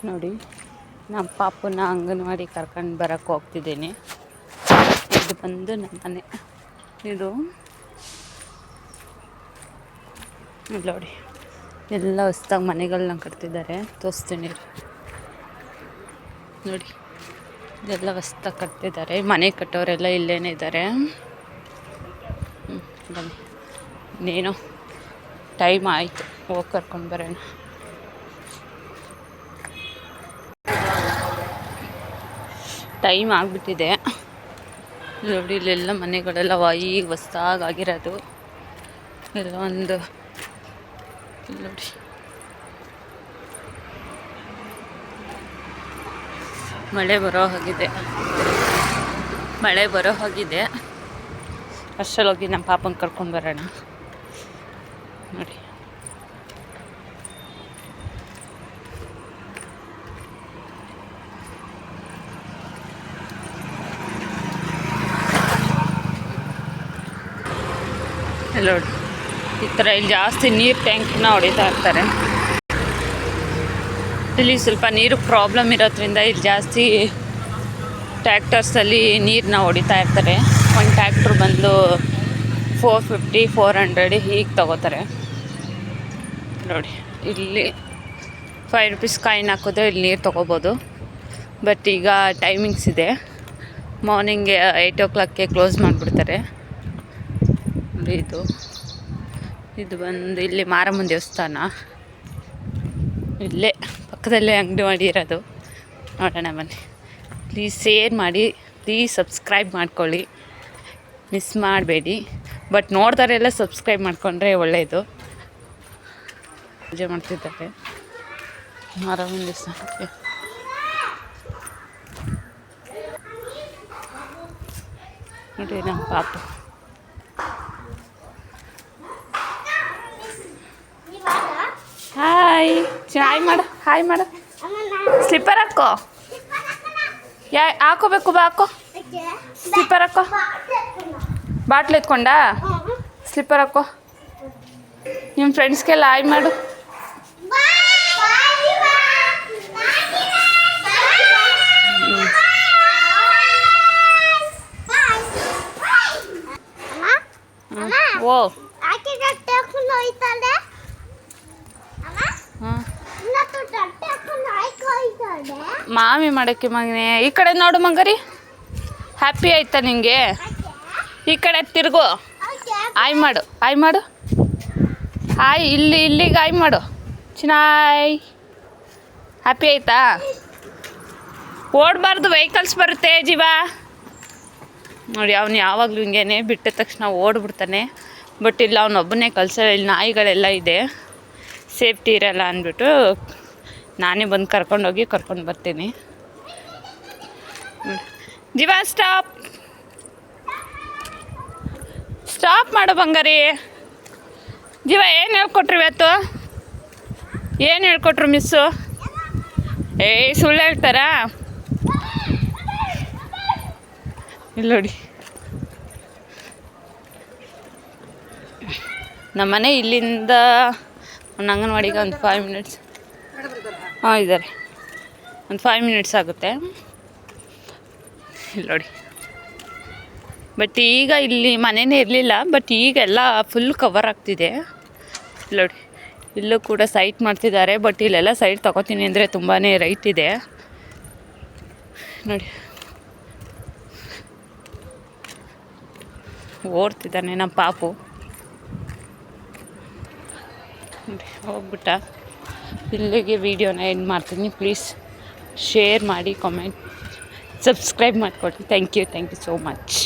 ನೋಡಿ ನಮ್ಮ ಪಾಪನ ಅಂಗನವಾಡಿ ಕರ್ಕೊಂಡು ಬರೋಕ್ಕೆ ಹೋಗ್ತಿದ್ದೀನಿ. ಇದು ಬಂದು ನಮ್ಮ ಮನೆ. ಇದು ನೋಡಿ ಎಲ್ಲ ಹೊಸ್ದಾಗಿ ಮನೆಗಳನ್ನ ಕಟ್ತಿದ್ದಾರೆ. ತೋರಿಸ್ತೀನಿ ನೋಡಿ, ಇದೆಲ್ಲ ಹೊಸ್ದಾಗಿ ಕಟ್ತಿದ್ದಾರೆ. ಮನೆ ಕಟ್ಟೋರೆಲ್ಲ ಇಲ್ಲೇನೇ ಇದ್ದಾರೆ. ಬನ್ನಿ, ಇನ್ನೇನು ಟೈಮ್ ಆಯಿತು, ಹೋಗಿ ಕರ್ಕೊಂಡು ಬರೋಣ. ಟೈಮ್ ಆಗಿಬಿಟ್ಟಿದೆ ನೋಡಿ. ಇಲ್ಲೆಲ್ಲ ಮನೆಗಳೆಲ್ಲ ಈಗ ಹೊಸ್ದಾಗಿರೋದು ಎಲ್ಲ ಒಂದು ನೋಡಿ. ಮಳೆ ಬರೋ ಹಾಗಿದೆ. ಅಷ್ಟರಲ್ಲೋಗಿ ನಮ್ಮ ಪಾಪನ ಕರ್ಕೊಂಡು ಬರೋಣ ನೋಡಿ. ನೋಡಿ ಈ ಥರ ಇಲ್ಲಿ ಜಾಸ್ತಿ ನೀರು ಟ್ಯಾಂಕ್ನ ಹೊಡಿತಾ ಇರ್ತಾರೆ. ಇಲ್ಲಿ ಸ್ವಲ್ಪ ನೀರು ಪ್ರಾಬ್ಲಮ್ ಇರೋದ್ರಿಂದ ಇಲ್ಲಿ ಜಾಸ್ತಿ ಟ್ಯಾಕ್ಟರ್ಸಲ್ಲಿ ನೀರನ್ನ ಹೊಡಿತಾ ಇರ್ತಾರೆ. ಒಂದು ಟ್ಯಾಕ್ಟ್ರು ಬಂದು 450 400 ಹೀಗೆ ತಗೋತಾರೆ ನೋಡಿ. ಇಲ್ಲಿ 5 ರೂಪೀಸ್ ಕಾಯಿನ್ ಹಾಕಿದ್ರೆ ಇಲ್ಲಿ ನೀರು ತೊಗೋಬೋದು. ಬಟ್ ಈಗ ಟೈಮಿಂಗ್ಸ್ ಇದೆ. ಮಾರ್ನಿಂಗ್ 8 o'clockಗೆ ಕ್ಲೋಸ್ ಮಾಡಿಬಿಡ್ತಾರೆ. ಇದು ಬಂದು ಇಲ್ಲಿ ಮಾರಮ್ಮನ ದೇವಸ್ಥಾನ. ಇಲ್ಲೇ ಪಕ್ಕದಲ್ಲೇ ಅಂಗಡಿ ಮಾಡಿರೋದು. ನೋಡೋಣ ಬನ್ನಿ. ಪ್ಲೀಸ್ ಶೇರ್ ಮಾಡಿ, ಪ್ಲೀಸ್ ಸಬ್ಸ್ಕ್ರೈಬ್ ಮಾಡ್ಕೊಳ್ಳಿ, ಮಿಸ್ ಮಾಡಬೇಡಿ. ಬಟ್ ನೋಡ್ತಾರೆಲ್ಲ ಸಬ್ಸ್ಕ್ರೈಬ್ ಮಾಡ್ಕೊಂಡ್ರೆ ಒಳ್ಳೆಯದು. ಪೂಜೆ ಮಾಡ್ತಿದ್ದಾರೆ ಮಾರಮ್ಮನ ದೇವಸ್ಥಾನಕ್ಕೆ. ನೋಡಿ ನಮ್ಮ ಪಾಪ. ಹಾಯ್ ಮಾಡು. ಸ್ಲಿಪ್ಪರ್ ಹಾಕೋ. ಹಾಕೋಬೇಕು ಬಾ, ಹಾಕೋ ಸ್ಲಿಪ್ಪರ್ ಹಾಕೋ. ಬಾಟ್ಲು ಎತ್ಕೊಂಡಾ? ಸ್ಲಿಪ್ಪರ್ ಹಾಕೋ. ನಿಮ್ಮ ಫ್ರೆಂಡ್ಸ್ಗೆಲ್ಲ ಹಾಯ್ ಮಾಡು. ಓ ಮಾಮಿ ಮಾಡೋಕ್ಕೆ ಮಗನೇ. ಈ ಕಡೆ ನೋಡು ಮಂಗರಿ. ಹ್ಯಾಪಿ ಆಯ್ತಾ ನಿಂಗೆ? ಈ ಕಡೆ ತಿರುಗು. ಆಯ್ ಮಾಡು. ಹಾಯ್ ಇಲ್ಲಿಗೆ ಆಯ್ ಮಾಡು. ಚಿನಾಯ್. ಹ್ಯಾಪಿ ಆಯ್ತಾ? ಓಡಬಾರ್ದು, ವೆಹಿಕಲ್ಸ್ ಬರುತ್ತೆ ಜೀವ. ನೋಡಿ ಅವನು ಯಾವಾಗಲೂ ಹಿಂಗೇನೆ, ಬಿಟ್ಟ ತಕ್ಷಣ ಓಡ್ಬಿಡ್ತಾನೆ. ಬಟ್ ಇಲ್ಲ, ಅವನೊಬ್ಬನೇ ಕಳ್ಸೋ. ಇಲ್ಲಿ ನಾಯಿಗಳೆಲ್ಲ ಇದೆ, ಸೇಫ್ಟಿ ಇರಲ್ಲ ಅಂದ್ಬಿಟ್ಟು ನಾನೇ ಬಂದು ಕರ್ಕೊಂಡು ಬರ್ತೀನಿ. ಜೀವ ಸ್ಟಾಪ್ ಮಾಡು ಬಂಗಾರಿ. ಜೀವ ಏನು ಹೇಳ್ಕೊಟ್ರು ಇವತ್ತು? ಏನು ಹೇಳ್ಕೊಟ್ರು ಮಿಸ್ಸು? ಸುಳ್ಳು ಹೇಳ್ತಾರಾ? ಇಲ್ಲಿ ನೋಡಿ, ನಮ್ಮನೆ ಇಲ್ಲಿಂದ ಒಂದು ಅಂಗನವಾಡಿಗೆ ಒಂದು 5 minutes. ಇದ್ದಾರೆ, ಒಂದು 5 minutes ಆಗುತ್ತೆ. ಇಲ್ಲಿ ನೋಡಿ. ಬಟ್ ಈಗ ಇಲ್ಲಿ ಮನೆಯೇ ಇರಲಿಲ್ಲ, ಬಟ್ ಈಗೆಲ್ಲ ಫುಲ್ ಕವರ್ ಆಗ್ತಿದೆ. ನೋಡಿ, ಇಲ್ಲೂ ಕೂಡ ಸೈಟ್ ಮಾಡ್ತಿದ್ದಾರೆ. ಬಟ್ ಇಲ್ಲೆಲ್ಲ ಸೈಟ್ ತೊಗೋತೀನಿ ಅಂದರೆ ತುಂಬಾ ರೈಟ್ ಇದೆ ನೋಡಿ. ಓಡ್ತಿದ್ದಾನೆ ನಮ್ಮ ಪಾಪು. ಹೋಗ್ಬಿಟ್ಟ. ಇಲ್ಲಿಗೆ ವಿಡಿಯೋನ ಎಂಡ್ ಮಾಡ್ತೀನಿ. ಪ್ಲೀಸ್ ಶೇರ್ ಮಾಡಿ, ಕಾಮೆಂಟ್, ಸಬ್ಸ್ಕ್ರೈಬ್ ಮಾಡಿಕೊಡಿ. Thank you so much.